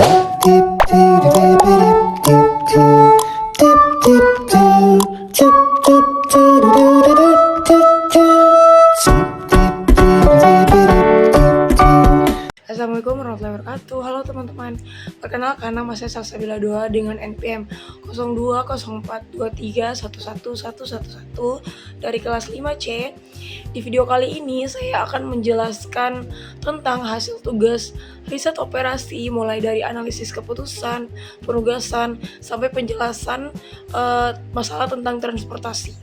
Assalamualaikum warahmatullahi wabarakatuh. Halo teman-teman. Perkenalkan, nama saya Salsabila 2 dengan NPM 020423111111 dari kelas 5C. Di video kali ini saya akan menjelaskan tentang hasil tugas riset operasi, mulai dari analisis keputusan, penugasan, sampai penjelasan masalah tentang transportasi.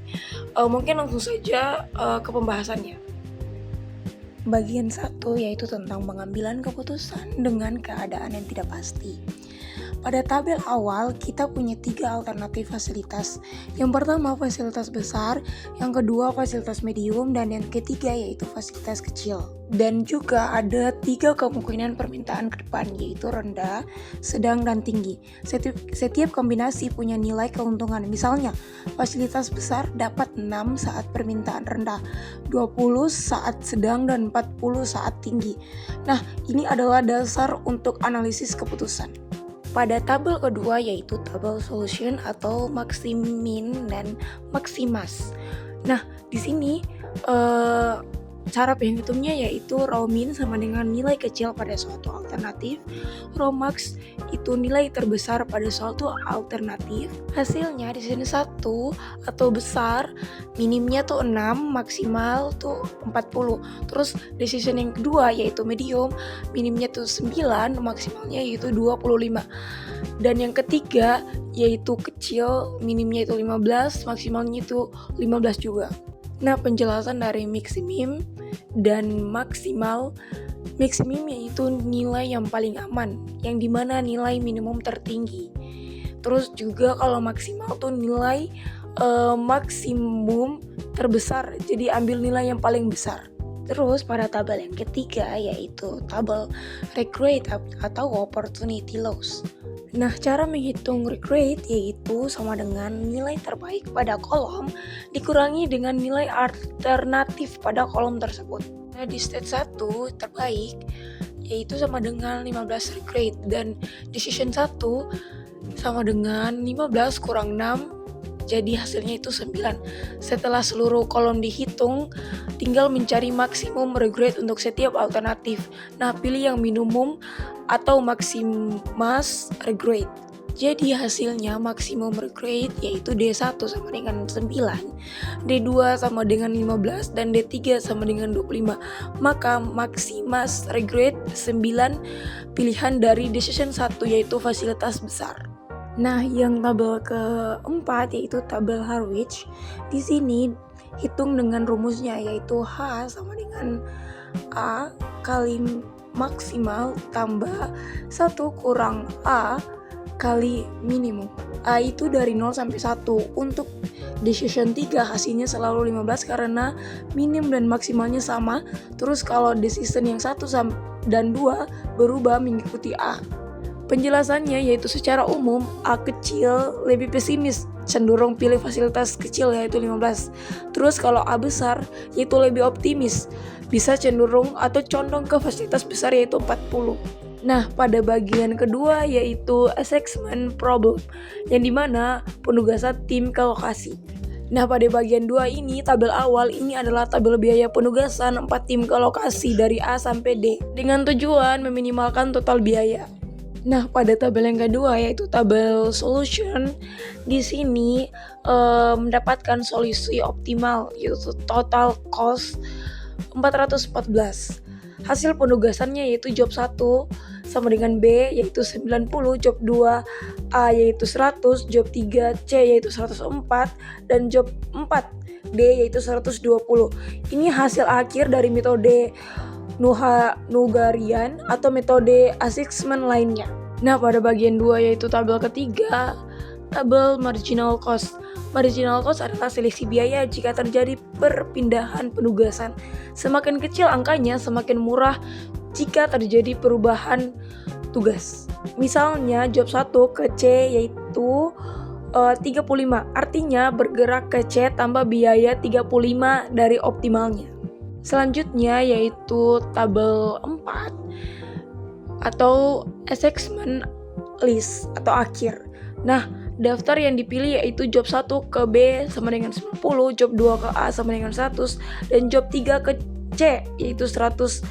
Mungkin langsung saja ke pembahasannya. Bagian 1 yaitu tentang pengambilan keputusan dengan keadaan yang tidak pasti. Pada tabel awal kita punya 3 alternatif fasilitas. Yang pertama fasilitas besar, yang kedua fasilitas medium, dan yang ketiga yaitu fasilitas kecil. Dan juga ada 3 kemungkinan permintaan ke depan, yaitu rendah, sedang, dan tinggi. Setiap kombinasi punya nilai keuntungan. Misalnya, fasilitas besar dapat 6 saat permintaan rendah, 20 saat sedang, dan 40 saat tinggi. Nah, ini adalah dasar untuk analisis keputusan. Pada tabel kedua yaitu tabel solution atau maksimin dan maksimas. Nah, di sini cara penghitungnya yaitu raw min sama dengan nilai kecil pada suatu alternatif, raw max itu nilai terbesar pada suatu alternatif. Hasilnya di sini 1 atau besar, minimnya tuh 6, maksimal tuh 40. Terus decision yang kedua yaitu medium, minimnya tuh 9, maksimalnya yaitu 25. Dan yang ketiga yaitu kecil, minimnya itu 15, maksimalnya itu 15 juga. Nah, penjelasan dari maksimum dan maksimal. Maksimum yaitu nilai yang paling aman, yang dimana nilai minimum tertinggi. Terus juga kalau maksimal tuh nilai maksimum terbesar, jadi ambil nilai yang paling besar. Terus pada tabel yang ketiga yaitu tabel regret atau opportunity loss. Nah, cara menghitung regret yaitu sama dengan nilai terbaik pada kolom dikurangi dengan nilai alternatif pada kolom tersebut. Nah, di stage 1 terbaik yaitu sama dengan 15 regret, dan decision 1 sama dengan 15 kurang 6, jadi hasilnya itu 9. Setelah seluruh kolom dihitung, tinggal mencari maksimum regret untuk setiap alternatif. Nah, pilih yang minimum atau maksimas regret. Jadi hasilnya maksimum regret yaitu D1 sama dengan 9, D2 sama dengan 15, dan D3 sama dengan 25. Maka maksimas regret 9 pilihan dari decision 1 yaitu fasilitas besar. Nah, yang tabel keempat yaitu tabel Harwich. Di sini hitung dengan rumusnya yaitu H sama dengan A kali maksimal tambah 1 kurang A kali minimum. A itu dari 0 sampai 1. Untuk decision 3 hasilnya selalu 15 karena minim dan maksimalnya sama. Terus kalau decision yang 1 dan 2 berubah mengikuti A. Penjelasannya yaitu secara umum A kecil lebih pesimis, cenderung pilih fasilitas kecil yaitu 15. Terus kalau A besar yaitu lebih optimis, bisa cenderung atau condong ke fasilitas besar yaitu 40. Nah, pada bagian kedua yaitu assessment problem, yang dimana penugasan tim ke lokasi. Nah, pada bagian 2 ini, tabel awal ini adalah tabel biaya penugasan 4 tim ke lokasi dari A sampai D dengan tujuan meminimalkan total biaya. Nah, pada tabel yang kedua yaitu tabel solution, di sini mendapatkan solusi optimal yaitu total cost 414. Hasil penugasannya yaitu job 1 sama dengan B yaitu 90, job 2 A yaitu 100, job 3 C yaitu 104, dan job 4 D yaitu 120. Ini hasil akhir dari metode Nugarian atau metode assessment lainnya. Nah, pada bagian 2 yaitu tabel ketiga, tabel marginal cost. Marginal cost adalah selisih biaya jika terjadi perpindahan penugasan. Semakin kecil angkanya, semakin murah jika terjadi perubahan tugas. Misalnya job 1 ke C yaitu 35, artinya bergerak ke C tambah biaya 35 dari optimalnya. Selanjutnya yaitu tabel 4 atau assessment list atau akhir. Nah, daftar yang dipilih yaitu job 1 ke B sama dengan 90, job 2 ke A sama dengan 100, dan job 3 ke C yaitu 104,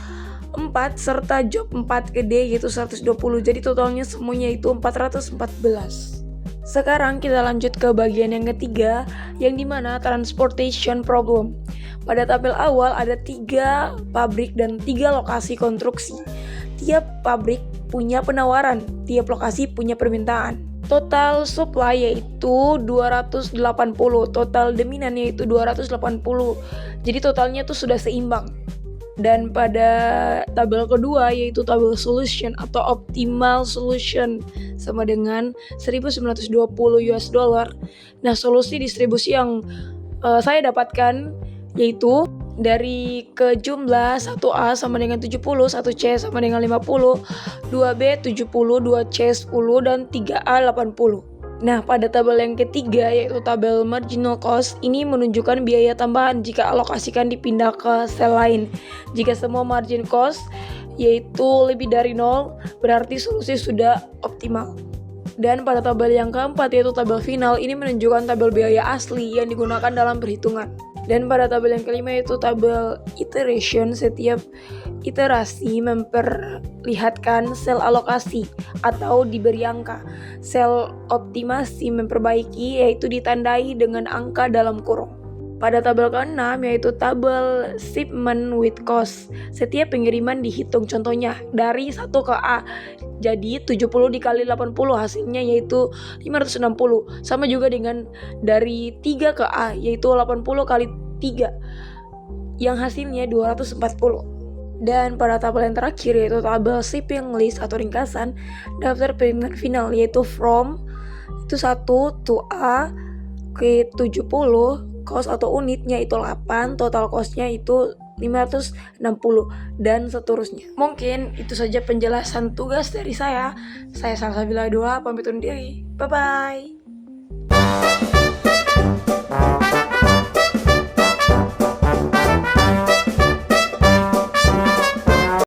serta job 4 ke D yaitu 120. Jadi totalnya semuanya itu 414. Sekarang kita lanjut ke bagian yang ketiga, yang dimana transportation problem. Pada tabel awal ada 3 pabrik dan 3 lokasi konstruksi. Tiap pabrik punya penawaran, tiap lokasi punya permintaan. Total supply yaitu 280, total demand yaitu 280. Jadi totalnya tuh sudah seimbang. Dan pada tabel kedua yaitu tabel solution atau optimal solution sama dengan 1920 US dollar. Nah, solusi distribusi yang saya dapatkan yaitu dari ke jumlah 1A sama dengan 70, 1C sama dengan 50, 2B 70, 2C 10, dan 3A 80. Nah, pada tabel yang ketiga yaitu tabel marginal cost, ini menunjukkan biaya tambahan jika alokasikan dipindah ke sel lain. Jika semua margin cost yaitu lebih dari 0, berarti solusi sudah optimal. Dan pada tabel yang keempat yaitu tabel final, ini menunjukkan tabel biaya asli yang digunakan dalam perhitungan. Dan pada tabel yang kelima yaitu tabel iteration, setiap iterasi memperlihatkan sel alokasi atau diberi angka. Sel optimasi memperbaiki yaitu ditandai dengan angka dalam kurung. Pada tabel ke-6 yaitu tabel shipment with cost. Setiap pengiriman dihitung, contohnya dari 1 ke A. Jadi 70 dikali 80 hasilnya yaitu 560. Sama juga dengan dari 3 ke A yaitu 80 kali 3 yang hasilnya 240. Dan pada tabel yang terakhir yaitu tabel shipping list atau ringkasan daftar pengiriman final yaitu from itu 1 to A ke 70, cost atau unitnya itu 8, total costnya itu 560 dan seterusnya. Mungkin itu saja penjelasan tugas dari saya. Saya Salsabila Dua, pamit undur diri. Bye bye.